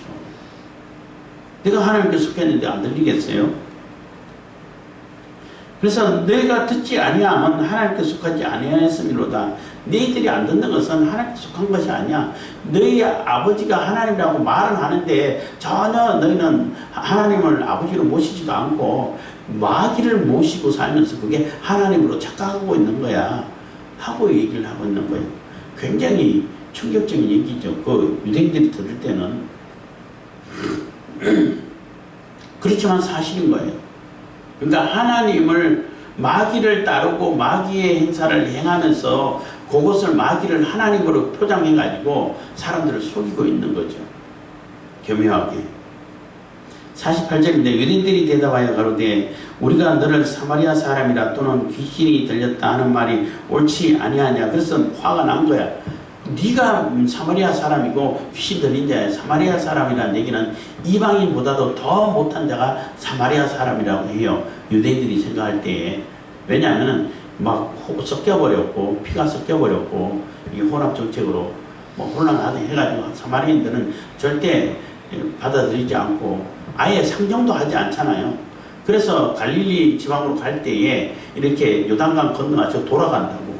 내가 하나님께 속했는데 안 들리겠어요? 그래서 너희가 듣지 아니하면 하나님께 속하지 아니하였음이로다. 너희들이 안 듣는 것은 하나님께 속한 것이 아니야. 너희 아버지가 하나님이라고 말은 하는데 전혀 너희는 하나님을 아버지로 모시지도 않고 마귀를 모시고 살면서 그게 하나님으로 착각하고 있는 거야. 하고 얘기를 하고 있는 거예요. 굉장히 충격적인 얘기죠. 그 유대인들이 들을 때는. 그렇지만 사실인 거예요. 그러니까 하나님을 마귀를 따르고 마귀의 행사를 행하면서 그것을 마귀를 하나님으로 표장해가지고 사람들을 속이고 있는 거죠. 교묘하게. 48절인데 유대인들이 대답하여 가로되 우리가 너를 사마리아 사람이라 또는 귀신이 들렸다 하는 말이 옳지 아니하냐. 그래서 화가 난 거야. 네가 사마리아 사람이고 귀신 들린 자야. 사마리아 사람이라는 얘기는 이방인보다도 더 못한 자가 사마리아 사람이라고 해요. 유대인들이 생각할 때에. 왜냐하면 막 섞여버렸고 피가 섞여버렸고 이게 혼합 정책으로 혼란하게 해가지고 사마리아인들은 절대 받아들이지 않고 아예 상정도 하지 않잖아요. 그래서 갈릴리 지방으로 갈 때에 이렇게 요단강 건너가지고 돌아간다고.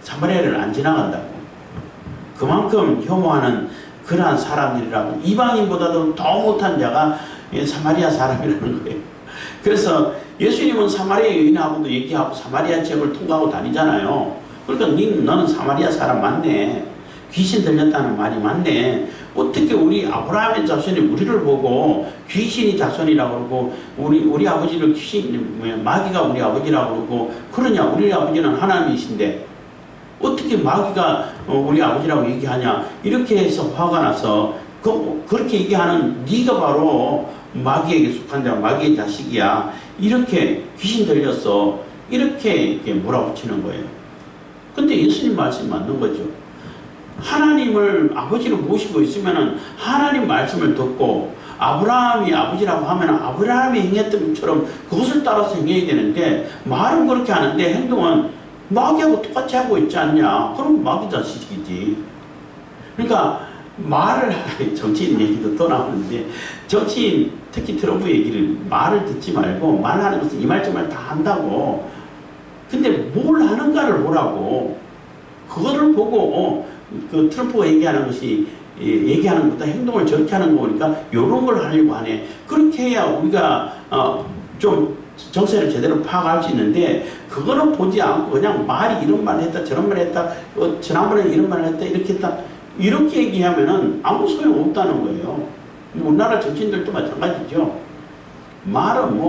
사마리아를 안 지나간다고. 그만큼 혐오하는 그러한 사람들이라고. 이방인보다도 더 못한 자가 사마리아 사람이라는 거예요. 그래서 예수님은 사마리아 여인하고도 얘기하고 사마리아 지역을 통과하고 다니잖아요. 그러니까 너는 사마리아 사람 맞네. 귀신 들렸다는 말이 맞네. 어떻게 우리 아브라함의 자손이 우리를 보고 귀신이 자손이라고 그러고 우리 아버지를 마귀가 우리 아버지라고 그러고 그러냐. 우리 아버지는 하나님이신데 어떻게 마귀가 우리 아버지라고 얘기하냐. 이렇게 해서 화가 나서 그렇게 얘기하는 네가 바로 마귀에게 속한 자, 마귀의 자식이야. 이렇게 귀신 들렸어. 이렇게 몰아붙이는 거예요. 근데 예수님 말씀이 맞는 거죠. 하나님을 아버지로 모시고 있으면 하나님 말씀을 듣고 아브라함이 아버지라고 하면 아브라함이 행했던 것처럼 그것을 따라서 행해야 되는데 말은 그렇게 하는데 행동은 마귀하고 똑같이 하고 있지 않냐. 그럼 마귀 자식이지. 그러니까 말을 정치인 얘기도 또 나오는데 정치인 특히 트럼프 얘기를 말을 듣지 말고 말하는 것은 이 말 저 말 다 한다고. 근데 뭘 하는가를 보라고. 그거를 보고 그 트럼프가 얘기하는 것이 얘기하는 것보다 행동을 저렇게 하는 거 보니까 이런 걸 하려고 하네. 그렇게 해야 우리가 좀 정세를 제대로 파악할 수 있는데 그거는 보지 않고 그냥 말이 이런 말을 했다 저런 말을 했다 지난번에 이런 말을 했다 이렇게 했다 이렇게 얘기하면은 아무 소용 없다는 거예요. 우리나라 정치인들도 마찬가지죠. 말은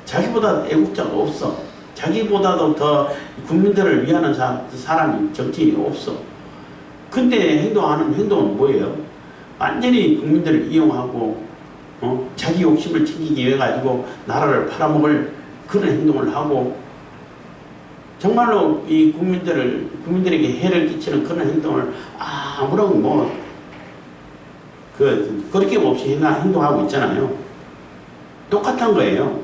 자기보다 애국자가 없어. 자기보다도 더 국민들을 위하는 사람이 정치인이 없어. 근데 행동하는 행동은 뭐예요? 완전히 국민들을 이용하고 자기 욕심을 챙기기 위해 가지고 나라를 팔아먹을 그런 행동을 하고 정말로 이 국민들에게 해를 끼치는 그런 행동을 아무런 그렇게 없이 행동하고 있잖아요. 똑같은 거예요.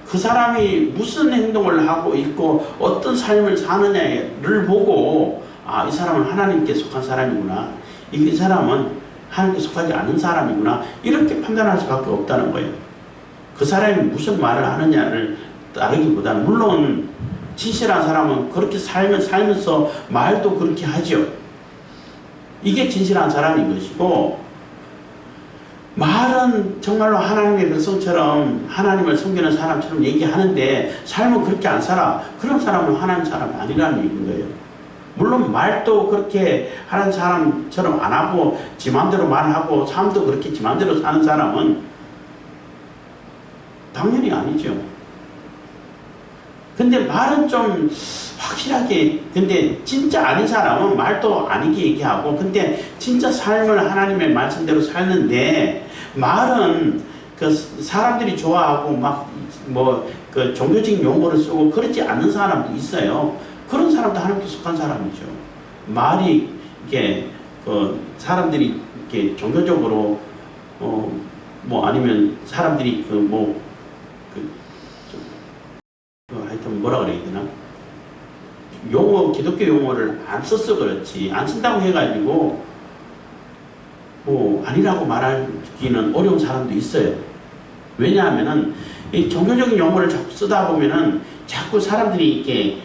그 사람이 무슨 행동을 하고 있고 어떤 삶을 사느냐를 보고 이 사람은 하나님께 속한 사람이구나. 이 사람은 하나님께 속하지 않은 사람이구나. 이렇게 판단할 수밖에 없다는 거예요. 그 사람이 무슨 말을 하느냐를 따르기보다는 물론 진실한 사람은 그렇게 살면서 말도 그렇게 하죠. 이게 진실한 사람인 것이고 말은 정말로 하나님의 백성처럼 하나님을 섬기는 사람처럼 얘기하는데 삶은 그렇게 안 살아. 그런 사람은 하나님 사람이 아니라는 얘기인 거예요. 물론 말도 그렇게 하는 사람처럼 안 하고 지 맘대로 말하고 삶도 그렇게 지 맘대로 사는 사람은 당연히 아니죠. 근데 말은 좀 확실하게, 근데 진짜 아닌 사람은 말도 아니게 얘기하고, 근데 진짜 삶을 하나님의 말씀대로 살는데 말은 그 사람들이 좋아하고 그 종교적인 용어를 쓰고 그렇지 않는 사람도 있어요. 그런 사람도 하나님께 속한 사람이죠. 말이 이게 사람들이 이렇게 종교적으로 아니면 사람들이 하여튼 뭐라 그래야 되나? 기독교 용어를 안 써서 그렇지, 안 쓴다고 해가지고 아니라고 말하기는 어려운 사람도 있어요. 왜냐하면은 이 종교적인 용어를 자꾸 쓰다 보면은 자꾸 사람들이 이렇게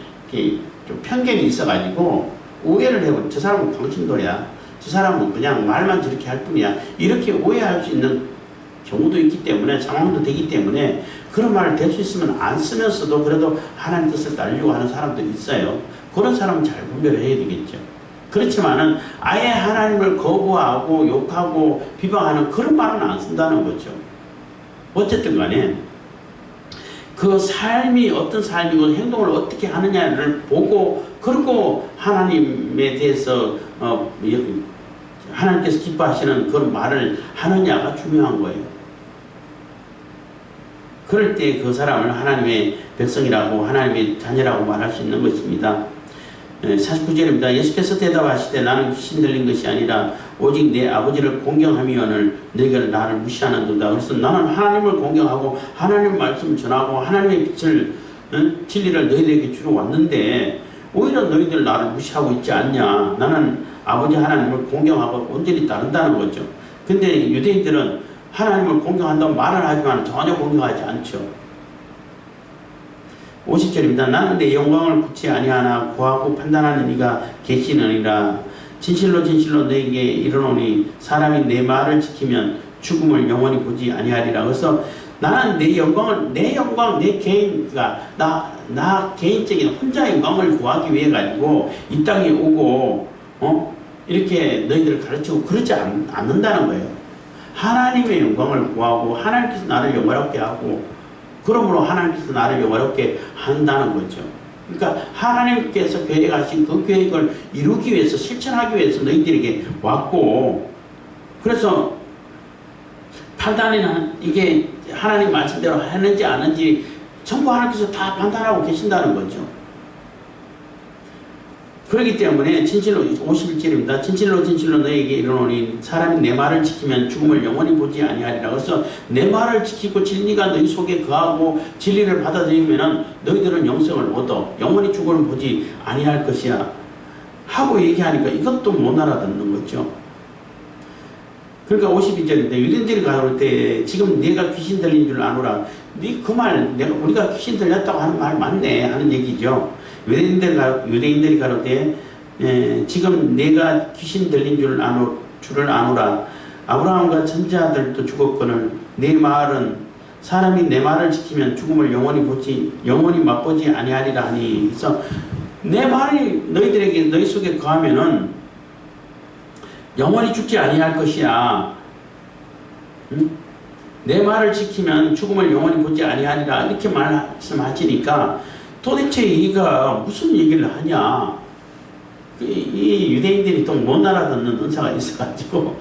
좀 편견이 있어가지고 오해를 해버려. 저 사람은 광신도야. 저 사람은 그냥 말만 저렇게 할 뿐이야. 이렇게 오해할 수 있는 경우도 있기 때문에, 상황도 되기 때문에 그런 말을 될 수 있으면 안 쓰면서도 그래도 하나님 뜻을 따르려고 하는 사람도 있어요. 그런 사람은 잘 분별을 해야 되겠죠. 그렇지만은 아예 하나님을 거부하고 욕하고 비방하는 그런 말은 안 쓴다는 거죠. 어쨌든 간에 그 삶이 어떤 삶이고 행동을 어떻게 하느냐를 보고, 그리고 하나님에 대해서 하나님께서 기뻐하시는 그런 말을 하느냐가 중요한 거예요. 그럴 때 그 사람을 하나님의 백성이라고, 하나님의 자녀라고 말할 수 있는 것입니다. 49절입니다. 예수께서 대답하시되 나는 귀신 들린 것이 아니라 오직 내 아버지를 공경하미언을 너희가 나를 무시하는도다. 그래서 나는 하나님을 공경하고 하나님의 말씀을 전하고 하나님의 빛을, 진리를 너희들에게 주러 왔는데 오히려 너희들 나를 무시하고 있지 않냐. 나는 아버지 하나님을 공경하고 온전히 따른다는 거죠. 근데 유대인들은 하나님을 공경한다고 말을 하지만 전혀 공경하지 않죠. 50절입니다. 나는 내 영광을 굳이 아니하나 구하고 판단하는 이가 계시느니라. 진실로 진실로 너에게 이르노니 사람이 내 말을 지키면 죽음을 영원히 보지 아니하리라. 그래서 나는 내 영광, 내 개인가, 나 개인적인 혼자 영광을 구하기 위해 가지고 이 땅에 오고, 이렇게 너희들을 가르치고 그러지 않는다는 거예요. 하나님의 영광을 구하고 하나님께서 나를 영화롭게 하고, 그러므로 하나님께서 나를 영화롭게 한다는 거죠. 그러니까 하나님께서 계획하신 그 계획을 이루기 위해서, 실천하기 위해서 너희들에게 왔고, 그래서 판단에는 이게 하나님 말씀대로 했는지 안 했는지 전부 하나님께서 다 판단하고 계신다는 거죠. 그렇기 때문에 진실로, 51절입니다. 진실로 진실로 너에게 이르노니 사람이 내 말을 지키면 죽음을 영원히 보지 아니하리라. 그래서 내 말을 지키고 진리가 너희 속에 거하고 진리를 받아들이면 너희들은 영생을 얻어 영원히 죽음을 보지 아니할 것이야 하고 얘기하니까 이것도 못 알아듣는 거죠. 그러니까 52절인데 유대인들이 가올 때 지금 내가 귀신 들린 줄 아노라. 네 그 말, 우리가 귀신 들렸다고 하는 말 맞네 하는 얘기죠. 유대인들이 가올 때 지금 내가 귀신 들린 줄을 아노라. 아브라함과 천지자들도 죽었거늘 내 말은 사람이 내 말을 지키면 죽음을 영원히 맛보지 아니하리라 하니. 그래서 내 말이 너희 속에 거하면은 영원히 죽지 아니할 것이야. 응? 내 말을 지키면 죽음을 영원히 보지 아니하리라. 이렇게 말씀하시니까 도대체 이가 무슨 얘기를 하냐. 이 유대인들이 또 못 알아듣는 은사가 있어가지고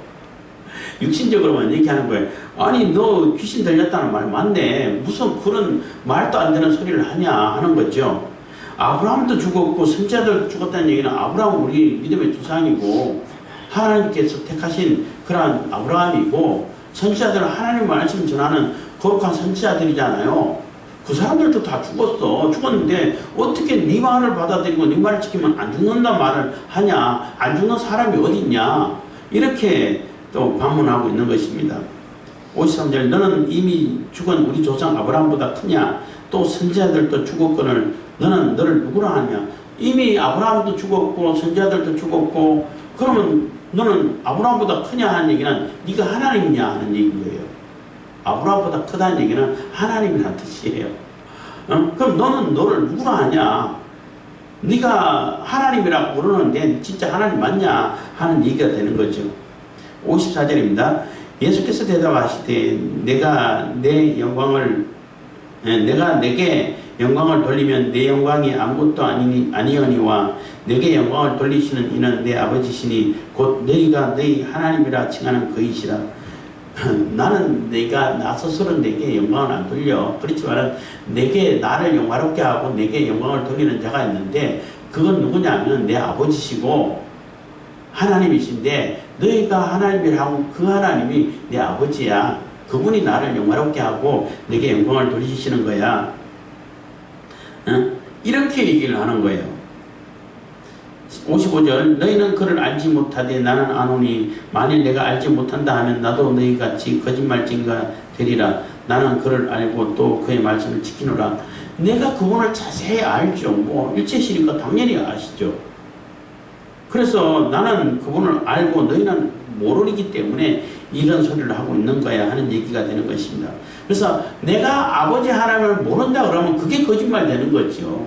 육신적으로만 얘기하는 거예요. 아니 너 귀신 들렸다는 말 맞네. 무슨 그런 말도 안 되는 소리를 하냐 하는 거죠. 아브라함도 죽었고 선지자들 죽었다는 얘기는 아브라함은 우리 믿음의 조상이고 하나님께서 택하신 그러한 아브라함이고 선지자들은 하나님 말씀 전하는 거룩한 선지자들이잖아요. 그 사람들도 다 죽었어. 죽었는데 어떻게 네 말을 받아들이고 네 말을 지키면 안 죽는다 말을 하냐. 안 죽는 사람이 어디 있냐. 이렇게 또 반문하고 있는 것입니다. 53절 너는 이미 죽은 우리 조상 아브라함보다 크냐. 또 선지자들도 죽었거늘 너는 너를 누구라 하냐. 이미 아브라함도 죽었고 선지자들도 죽었고 그러면 너는 아브라함보다 크냐 하는 얘기는 네가 하나님이냐 하는 얘기인 거예요. 아브라함보다 크다는 얘기는 하나님이라는 뜻이에요. 그럼 너는 너를 누구라 하냐? 네가 하나님이라고 부르는데 진짜 하나님 맞냐? 하는 얘기가 되는 거죠. 54절입니다. 예수께서 대답하시되 내가 내게 영광을 돌리면 내 영광이 아무것도 아니오니와 내게 영광을 돌리시는 이는 내 아버지시니 곧 너희가 너희 하나님이라 칭하는 그이시라. 나는 나 스스로 내게 영광을 안 돌려. 그렇지만 내게 나를 영화롭게 하고 내게 영광을 돌리는 자가 있는데 그건 누구냐면 내 아버지시고 하나님이신데 너희가 하나님이라 하고 그 하나님이 내 아버지야. 그분이 나를 영화롭게 하고 내게 영광을 돌리시는 거야. 이렇게 얘기를 하는 거예요. 55절 너희는 그를 알지 못하되 나는 아노니 만일 내가 알지 못한다 하면 나도 너희같이 거짓말쟁이가 되리라. 나는 그를 알고 또 그의 말씀을 지키노라. 내가 그분을 자세히 알죠. 뭐 일체시니까 당연히 아시죠. 그래서 나는 그분을 알고 너희는 모르기 때문에 이런 소리를 하고 있는 거야 하는 얘기가 되는 것입니다. 그래서 내가 아버지 하나님을 모른다 그러면 그게 거짓말 되는 거죠.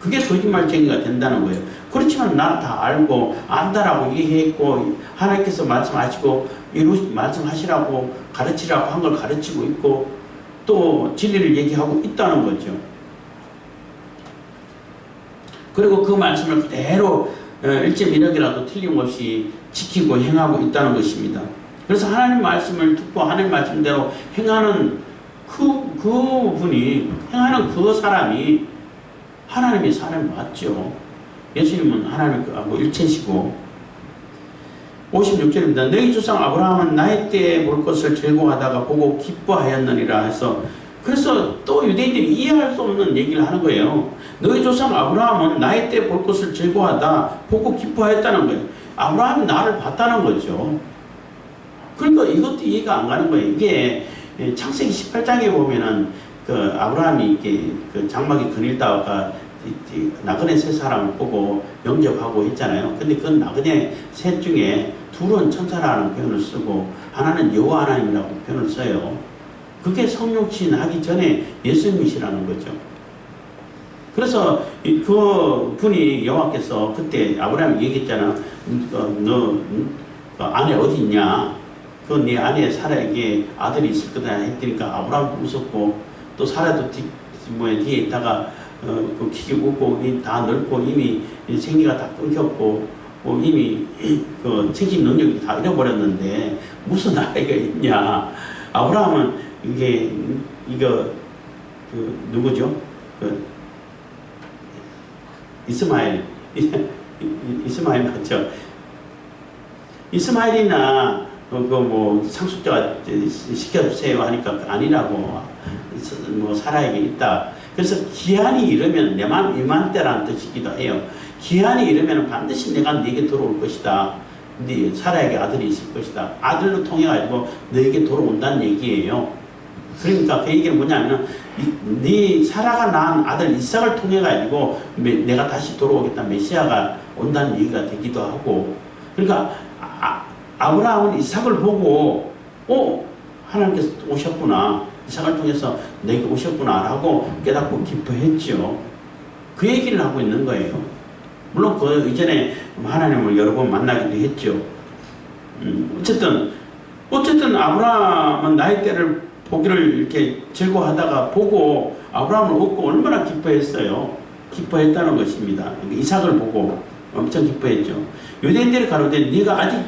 그게 거짓말쟁이가 된다는 거예요. 그렇지만 난 다 알고 안다라고 얘기했고 하나님께서 말씀하시고 말씀하시라고 가르치라고 한 걸 가르치고 있고 또 진리를 얘기하고 있다는 거죠. 그리고 그 말씀을 그대로 1.1억이라도 틀림없이 지키고 행하고 있다는 것입니다. 그래서 하나님 말씀을 듣고 하나님 말씀대로 행하는 그분이 행하는 그 사람이 하나님의 사람이 맞죠. 예수님은 하나님하고 일체시고 56절입니다. 너희 조상 아브라함은 나이 때에 볼 것을 즐거워하다가 보고 기뻐하였느니라 해서 그래서 또 유대인들이 이해할 수 없는 얘기를 하는 거예요. 너희 조상 아브라함은 나이 때 볼 것을 즐거워하다 보고 기뻐하였다는 거예요. 아브라함이 나를 봤다는 거죠. 그러니까 이것도 이해가 안 가는 거예요. 이게 창세기 18장에 보면은 그 아브라함이 이렇게 그 장막에 거닐다가 나그네 세 사람을 보고 영접하고 했잖아요. 근데 그 나그네 셋 중에 둘은 천사라는 표현을 쓰고 하나는 여호와 하나님이라고 표현을 써요. 그게 성육신 하기 전에 예수님이시라는 거죠. 그래서 그 분이 여호와께서 그때 아브라함이 얘기했잖아. 너 아내 어디 있냐? 그 네 아내 사라에게 아들이 있을 거다 했으니까 아브라함도 웃었고 또 사라도 뒤에 있다가 그 기계 웃고 다 넓고 이미 생기가 다 끊겼고 이미 그 생식 능력이 다 잃어버렸는데 무슨 아이가 있냐? 아브라함은 이거 그 누구죠? 그 이스마엘 맞죠? 이스마엘이나 뭐 상속자가 시켜주세요 하니까 아니라고 뭐 사라에게 있다. 그래서 기한이 이르면 내 마음 이맘때라는 뜻이기도 해요. 기한이 이르면 반드시 내가 네게 들어올 것이다. 네 사라에게 아들이 있을 것이다. 아들로 통해 가지고 너에게 돌아온다는 얘기예요. 그러니까 그 얘기는 뭐냐면 네 사라가 낳은 아들 이삭을 통해 가지고 내가 다시 돌아오겠다. 메시아가 온다는 얘기가 되기도 하고. 그러니까 아브라함은 이삭을 보고 하나님께서 오셨구나. 이삭을 통해서 내게 오셨구나 라고 깨닫고 기뻐했죠. 그 얘기를 하고 있는 거예요. 물론 그 이전에 하나님을 여러 번 만나기도 했죠. 어쨌든 아브라함은 나이 때를 포기를 이렇게 즐거워하다가 보고 아브라함을 얻고 얼마나 기뻐했어요. 기뻐했다는 것입니다. 이삭을 보고 엄청 기뻐했죠. 유대인들이 가로되 네가 아직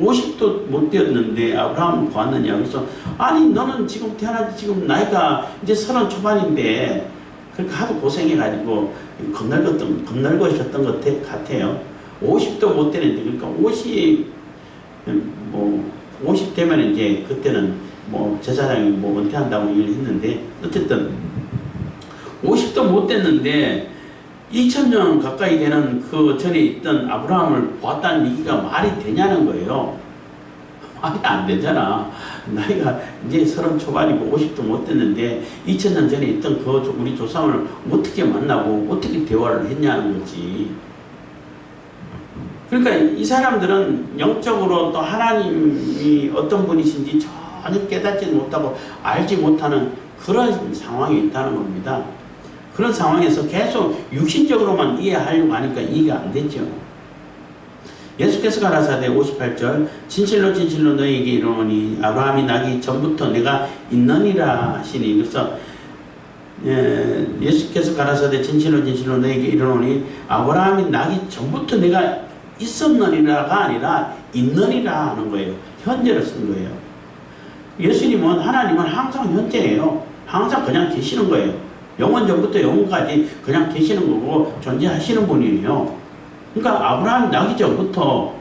50도 못 되었는데 아브라함을 보았느냐. 그래서 아니 너는 지금 태어난 지 지금 나이가 이제 30 초반인데 그렇게 하도 고생해가지고 겁날것이었던 것 같아요. 50도 못 되는데 그러니까 50 되면 이제 그때는 뭐 제사장이 뭐 은퇴한다고 얘기를 했는데 어쨌든 50도 못 됐는데 2000년 가까이 되는 그 전에 있던 아브라함을 보았다는 얘기가 말이 되냐는 거예요. 말이 안 되잖아. 나이가 이제 30 초반이고 50도 못 됐는데 2000년 전에 있던 그 우리 조상을 어떻게 만나고 어떻게 대화를 했냐는 거지. 그러니까 이 사람들은 영적으로 또 하나님이 어떤 분이신지 전혀 깨닫지 못하고 알지 못하는 그런 상황이 있다는 겁니다. 그런 상황에서 계속 육신적으로만 이해하려고 하니까 이해가 안 되죠. 예수께서 가라사대 58절 진실로 진실로 너희에게 이르노니 아브라함이 나기 전부터 내가 있느니라 하시니. 그래서 예수께서 가라사대 진실로 진실로 너희에게 이르노니 아브라함이 나기 전부터 내가 있었느니라가 아니라 있느니라 하는 거예요. 현재를 쓴 거예요. 예수님은 하나님은 항상 현재예요. 항상 그냥 계시는 거예요. 영원 전부터 영원까지 그냥 계시는 거고 존재하시는 분이에요. 그러니까 아브라함이 나기 전부터,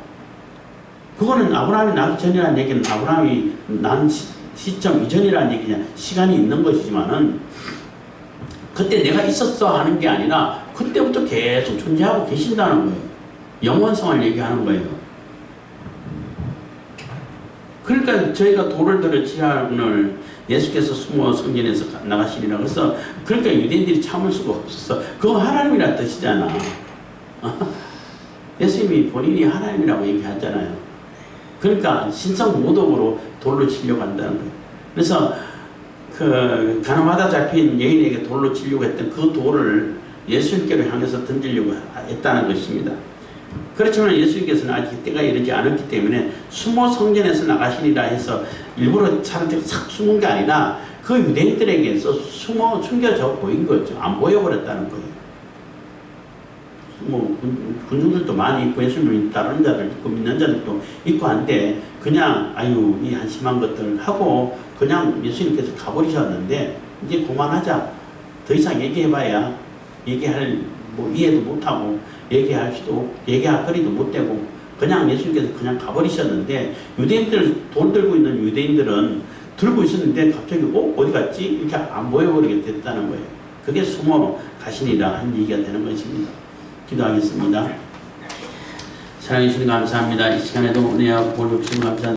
그거는 아브라함이 나기 전이라는 얘기는 아브라함이 난 시점 이전이라는 얘기냐, 시간이 있는 것이지만은 그때 내가 있었어 하는 게 아니라 그때부터 계속 존재하고 계신다는 거예요. 영원성을 얘기하는 거예요. 그러니까 저희가 돌을 들어 지하를 예수께서 숨어 성전에서 나가시리라. 그래서 그러니까 유대인들이 참을 수가 없었어. 그거 하나님이란 뜻이잖아. 예수님이 본인이 하나님이라고 얘기하잖아요. 그러니까 신성 모독으로 돌로 치려고 한다는 거예요. 그래서 그 가늠하다 잡힌 여인에게 돌로 치려고 했던 그 돌을 예수님께로 향해서 던지려고 했다는 것입니다. 그렇지만 예수님께서는 아직 때가 이르지 않았기 때문에 숨어 성전에서 나가시리라 해서 일부러 사람들이 싹 숨은 게 아니라 그 유대인들에게서 숨겨져 보인 거죠. 안 보여버렸다는 거예요. 뭐 군중들도 많이 있고 예수님을 따르는 자들 있고 믿는 자들도 있고 한데 그냥 아유 이 한심한 것들 하고 그냥 예수님께서 가버리셨는데 이제 그만하자. 더 이상 얘기해봐야 얘기할 뭐 이해도 못하고 얘기할 거리도 못되고 그냥 예수님께서 그냥 가버리셨는데 유대인들 돌 들고 있는 유대인들은 들고 있었는데 갑자기 어디 갔지? 이렇게 안 보여버리게 됐다는 거예요. 그게 숨어 가시니라 한 얘기가 되는 것입니다. 기도하겠습니다. 사랑해 주시니 감사합니다. 이 시간에도 은혜와 복을 주시니 감사합니다.